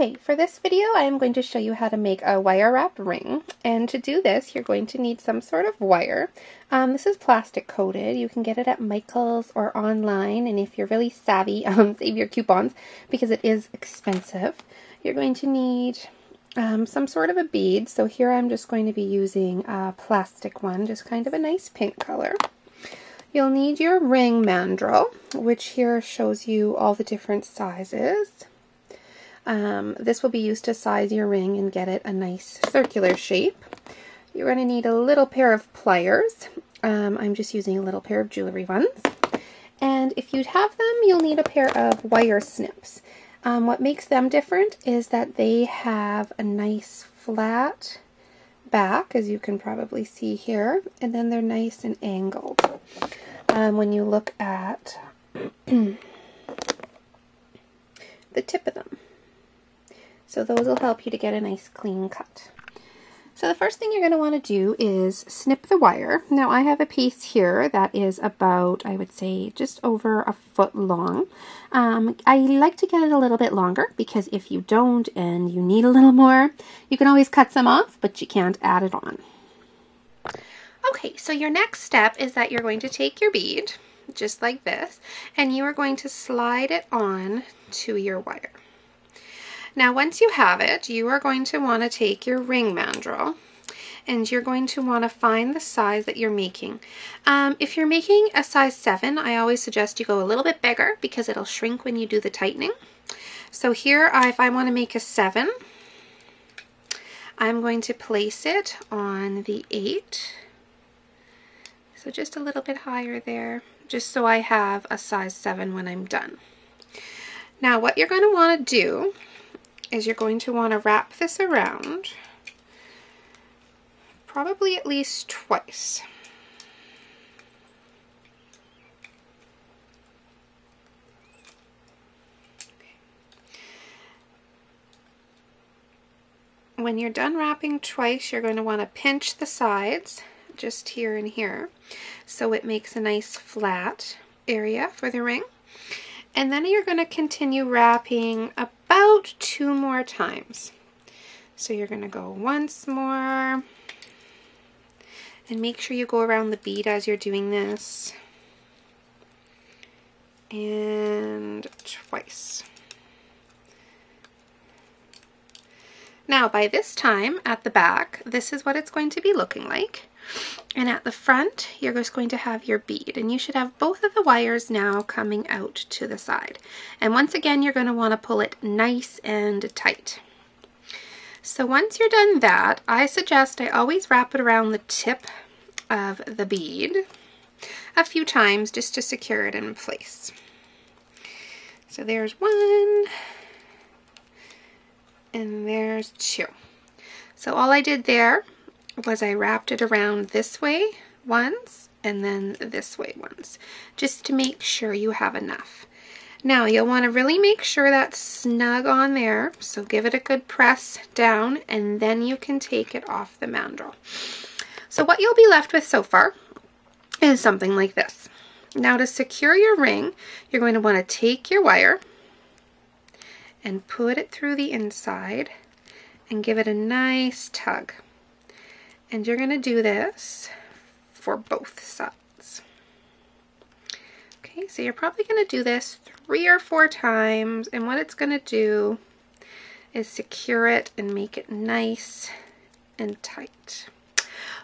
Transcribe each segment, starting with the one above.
Okay, for this video I am going to show you how to make a wire wrap ring, and to do this you're going to need some sort of wire. This is plastic coated. You can get it at Michael's or online, and if you're really savvy, save your coupons because it is expensive. You're going to need some sort of a bead, so here I'm just going to be using a plastic one, just kind of a nice pink color. You'll need your ring mandrel, which here shows you all the different sizes. This will be used to size your ring and get it a nice circular shape. You're going to need a little pair of pliers. I'm just using a little pair of jewelry ones. And if you have them, you'll need a pair of wire snips. What makes them different is that they have a nice flat back, as you can probably see here, and then they're nice and angled. When you look at the tip of them. So those will help you to get a nice clean cut. So the first thing you're going to want to do is snip the wire. Now I have a piece here that is about, I would say, just over a foot long. I like to get it a little bit longer because if you don't and you need a little more, you can always cut some off, but you can't add it on. Okay, so your next step is that you're going to take your bead, just like this, and you are going to slide it on to your wire. Now once you have it, you are going to want to take your ring mandrel and you're going to want to find the size that you're making. If you're making a size 7, I always suggest you go a little bit bigger because it'll shrink when you do the tightening. So here, if I want to make a 7, I'm going to place it on the 8. So just a little bit higher there, just so I have a size 7 when I'm done. Now what you're going to want to do is you're going to want to wrap this around probably at least twice. When you're done wrapping twice, you're going to want to pinch the sides just here and here so it makes a nice flat area for the ring. And then you're going to continue wrapping about 2 more times. So you're going to go once more, and make sure you go around the bead as you're doing this, and twice. Now by this time at the back, this is what it's going to be looking like. And at the front, you're just going to have your bead, and you should have both of the wires now coming out to the side. And once again, you're going to want to pull it nice and tight. So once you're done that, I suggest I always wrap it around the tip of the bead a few times just to secure it in place. So there's 1, and there's 2. So all I did there was I wrapped it around this way once and then this way once, just to make sure you have enough. Now you'll want to really make sure that's snug on there, so give it a good press down and then you can take it off the mandrel. So what you'll be left with so far is something like this. Now to secure your ring, you're going to want to take your wire and put it through the inside and give it a nice tug. And you're going to do this for both sides. Okay, so you're probably going to do this 3 or 4 times, and what it's going to do is secure it and make it nice and tight.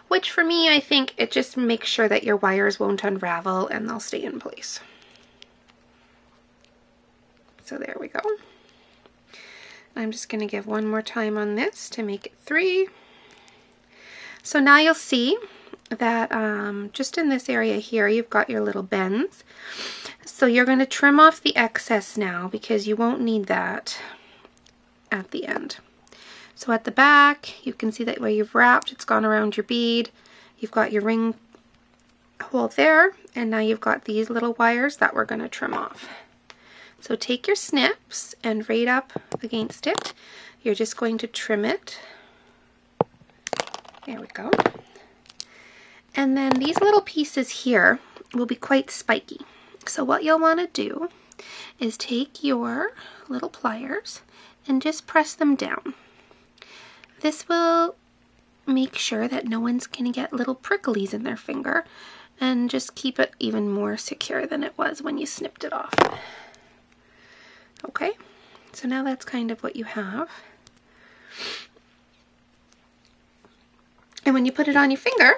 Which for me, I think it just makes sure that your wires won't unravel and they'll stay in place. So there we go. I'm just going to give 1 more time on this to make it 3. So now you'll see that just in this area here, you've got your little bends. So you're going to trim off the excess now because you won't need that at the end. So at the back, you can see that where you've wrapped, it's gone around your bead. You've got your ring hole there, and now you've got these little wires that we're going to trim off. So take your snips and right up against it, you're just going to trim it. There we go. And then these little pieces here will be quite spiky. So what you'll want to do is take your little pliers and just press them down. This will make sure that no one's going to get little pricklies in their finger and just keep it even more secure than it was when you snipped it off. Okay, so now that's kind of what you have. And when you put it on your finger,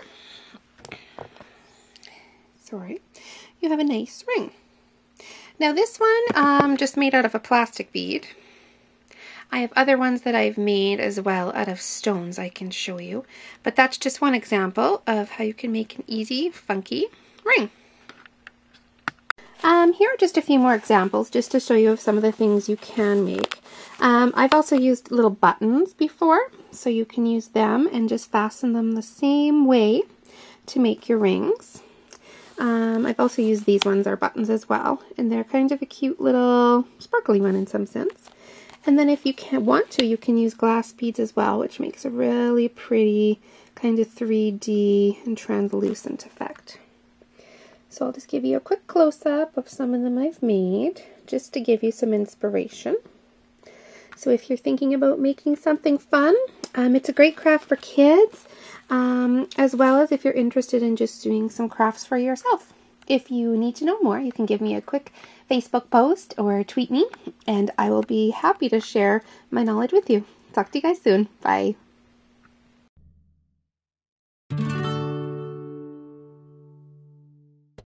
sorry, you have a nice ring. Now this one, just made out of a plastic bead. I have other ones that I've made as well out of stones I can show you, but that's just one example of how you can make an easy, funky ring. Here are just a few more examples just to show you of some of the things you can make. I've also used little buttons before, so you can use them and just fasten them the same way to make your rings. I've also used these ones are buttons as well, and they're kind of a cute little sparkly one in some sense. And then if you want to, you can use glass beads as well, which makes a really pretty kind of 3D and translucent effect. So I'll just give you a quick close-up of some of them I've made, just to give you some inspiration. So if you're thinking about making something fun, it's a great craft for kids, as well as if you're interested in just doing some crafts for yourself. If you need to know more, you can give me a quick Facebook post or tweet me, and I will be happy to share my knowledge with you. Talk to you guys soon. Bye.